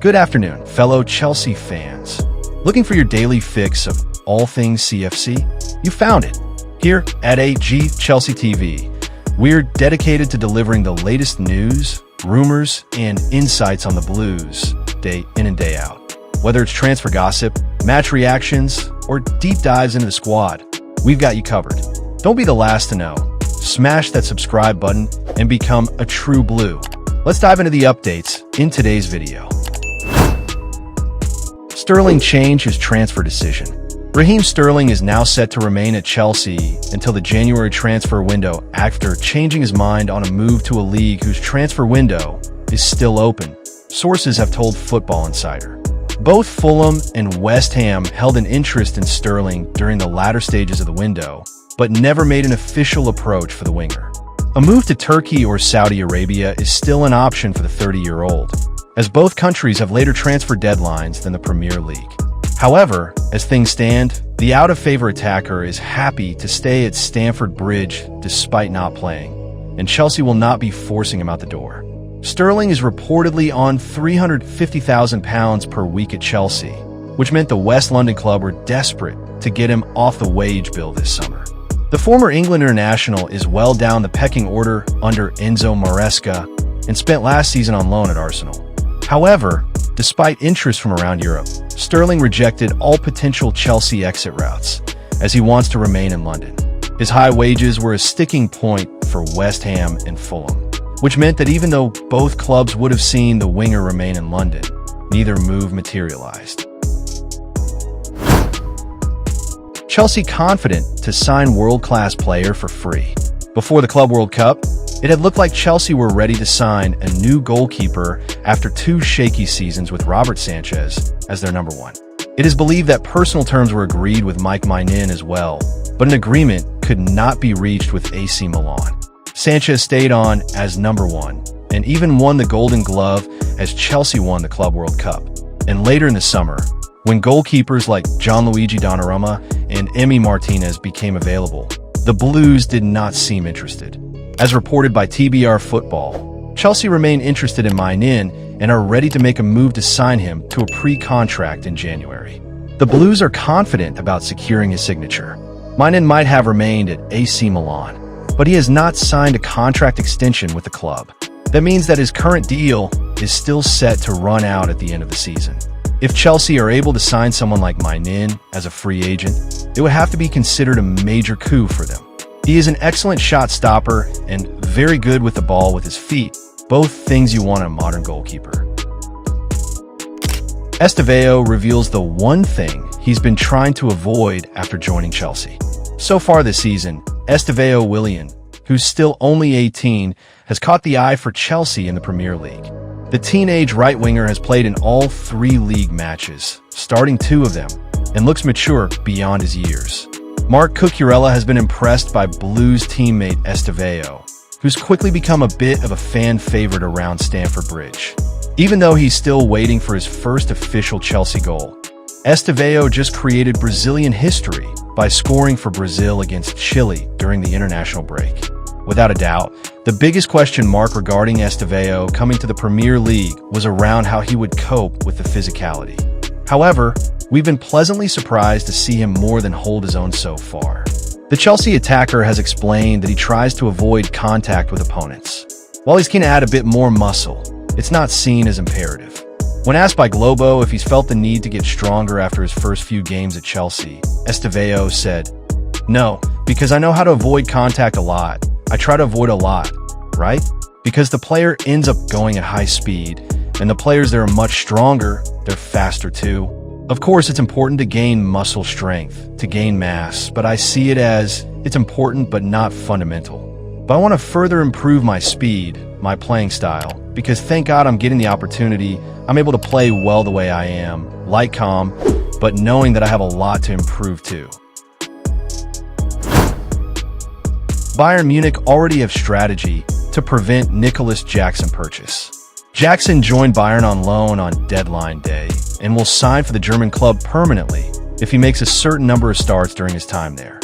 Good afternoon, fellow Chelsea fans. Looking for your daily fix of all things CFC? You found it. Here at AG Chelsea TV, we're dedicated to delivering the latest news, rumors, and insights on the Blues, day in and day out. Whether it's transfer gossip, match reactions, or deep dives into the squad, we've got you covered. Don't be the last to know. Smash that subscribe button and become a true Blue. Let's dive into the updates in today's video. Sterling changed his transfer decision. Raheem Sterling is now set to remain at Chelsea until the January transfer window after changing his mind on a move to a league whose transfer window is still open, sources have told Football Insider. Both Fulham and West Ham held an interest in Sterling during the latter stages of the window, but never made an official approach for the winger. A move to Turkey or Saudi Arabia is still an option for the 30-year-old, as both countries have later transfer deadlines than the Premier League. However, as things stand, the out-of-favor attacker is happy to stay at Stamford Bridge despite not playing, and Chelsea will not be forcing him out the door. Sterling is reportedly on £350,000 per week at Chelsea, which meant the West London club were desperate to get him off the wage bill this summer. The former England international is well down the pecking order under Enzo Maresca and spent last season on loan at Arsenal. However, despite interest from around Europe, Sterling rejected all potential Chelsea exit routes, as he wants to remain in London. His high wages were a sticking point for West Ham and Fulham, which meant that even though both clubs would have seen the winger remain in London, neither move materialized. Chelsea confident to sign world-class player for free. Before the Club World Cup, it had looked like Chelsea were ready to sign a new goalkeeper after two shaky seasons with Robert Sanchez as their number one. It is believed that personal terms were agreed with Mike Maignan as well, but an agreement could not be reached with AC Milan. Sanchez stayed on as number one and even won the Golden Glove as Chelsea won the Club World Cup. And later in the summer, when goalkeepers like Gianluigi Donnarumma and Emi Martinez became available, the Blues did not seem interested. As reported by TBR Football, Chelsea remain interested in Maignan and are ready to make a move to sign him to a pre-contract in January. The Blues are confident about securing his signature. Maignan might have remained at AC Milan, but he has not signed a contract extension with the club. That means that his current deal is still set to run out at the end of the season. If Chelsea are able to sign someone like Maignan as a free agent, it would have to be considered a major coup for them. He is an excellent shot stopper and very good with the ball with his feet, both things you want in a modern goalkeeper. Estevao reveals the one thing he's been trying to avoid after joining Chelsea. So far this season, Estevao Willian, who's still only 18, has caught the eye for Chelsea in the Premier League. The teenage right-winger has played in all 3 league matches, starting 2 of them, and looks mature beyond his years. Marc Cucurella has been impressed by Blues teammate Estevao, who's quickly become a bit of a fan favorite around Stamford Bridge. Even though he's still waiting for his first official Chelsea goal, Estevao just created Brazilian history by scoring for Brazil against Chile during the international break. Without a doubt, the biggest question mark regarding Estevao coming to the Premier League was around how he would cope with the physicality. However, we've been pleasantly surprised to see him more than hold his own so far. The Chelsea attacker has explained that he tries to avoid contact with opponents. While he's keen to add a bit more muscle, it's not seen as imperative. When asked by Globo if he's felt the need to get stronger after his first few games at Chelsea, Estevao said, "No, because I know how to avoid contact a lot. I try to avoid a lot, right? Because the player ends up going at high speed, and the players that are much stronger, they're faster too. Of course, it's important to gain muscle strength, to gain mass, but I see it as it's important but not fundamental. But I want to further improve my speed, my playing style, because thank God I'm getting the opportunity. I'm able to play well the way I am, light calm, but knowing that I have a lot to improve too." Bayern Munich already have strategy to prevent Nicolas Jackson purchase. Jackson joined Bayern on loan on deadline day and will sign for the German club permanently if he makes a certain number of starts during his time there.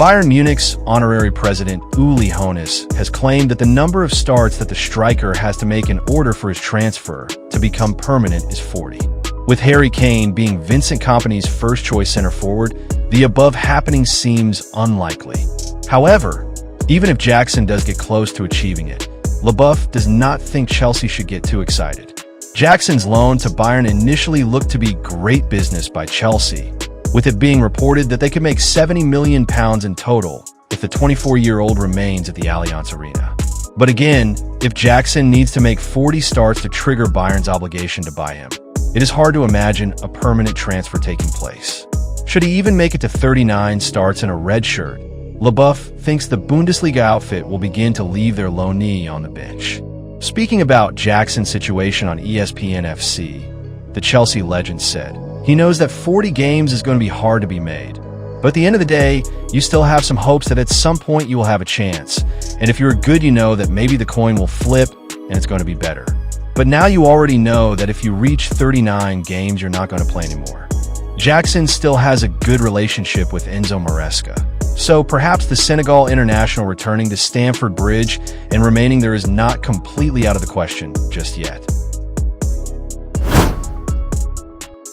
Bayern Munich's honorary president, Uli Hoeneß, has claimed that the number of starts that the striker has to make in order for his transfer to become permanent is 40. With Harry Kane being Vincent Kompany's first-choice center forward, the above happening seems unlikely. However, even if Jackson does get close to achieving it, LeBoeuf does not think Chelsea should get too excited. Jackson's loan to Bayern initially looked to be great business by Chelsea, with it being reported that they could make £70 million in total if the 24-year-old remains at the Allianz Arena. But again, if Jackson needs to make 40 starts to trigger Bayern's obligation to buy him, it is hard to imagine a permanent transfer taking place. Should he even make it to 39 starts in a red shirt, LeBoeuf thinks the Bundesliga outfit will begin to leave their loanee on the bench. Speaking about Jackson's situation on ESPN FC, the Chelsea legend said, "He knows that 40 games is going to be hard to be made. But at the end of the day, you still have some hopes that at some point you will have a chance. And if you're good, you know that maybe the coin will flip and it's going to be better. But now you already know that if you reach 39 games, you're not going to play anymore." Jackson still has a good relationship with Enzo Maresca. So perhaps the Senegal international returning to Stamford Bridge and remaining there is not completely out of the question just yet.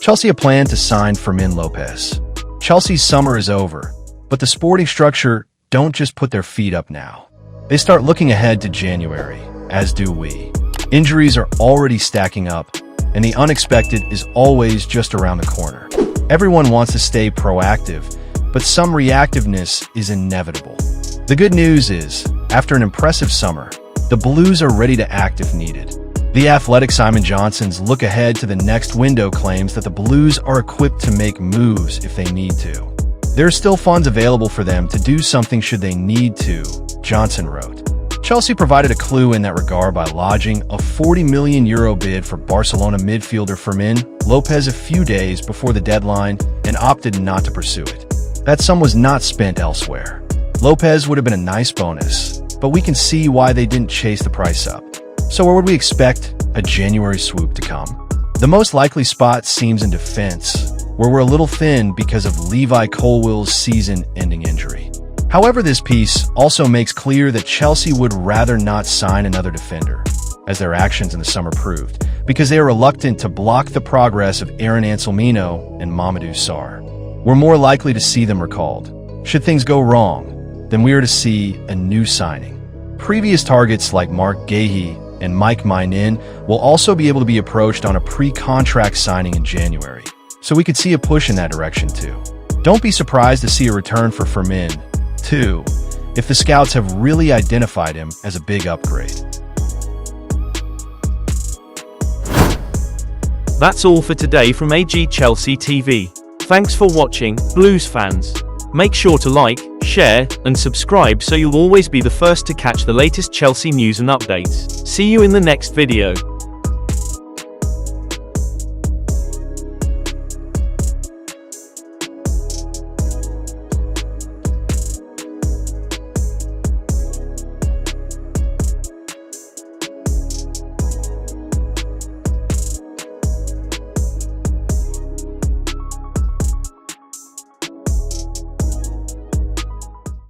Chelsea have planned to sign Fermin Lopez. Chelsea's summer is over, but the sporting structure don't just put their feet up now. They start looking ahead to January, as do we. Injuries are already stacking up, and the unexpected is always just around the corner. Everyone wants to stay proactive, but some reactiveness is inevitable. The good news is, after an impressive summer, the Blues are ready to act if needed. The Athletic Simon Johnson's look ahead to the next window claims that the Blues are equipped to make moves if they need to. There are still funds available for them to do something should they need to, Johnson wrote. Chelsea provided a clue in that regard by lodging a €40 million bid for Barcelona midfielder Fermin Lopez a few days before the deadline and opted not to pursue it. That sum was not spent elsewhere. Lopez would have been a nice bonus, but we can see why they didn't chase the price up. So where would we expect a January swoop to come? The most likely spot seems in defense, where we're a little thin because of Levi Colwill's season-ending injury. However, this piece also makes clear that Chelsea would rather not sign another defender, as their actions in the summer proved, because they are reluctant to block the progress of Aaron Anselmino and Mamadou Sarr. We're more likely to see them recalled. Should things go wrong, then we are to see a new signing. Previous targets like Mark Gahey and Mike Maignan will also be able to be approached on a pre-contract signing in January, so we could see a push in that direction too. Don't be surprised to see a return for Fermin, too, if the scouts have really identified him as a big upgrade. That's all for today from AG Chelsea TV. Thanks for watching, Blues fans. Make sure to like, share, and subscribe so you'll always be the first to catch the latest Chelsea news and updates. See you in the next video.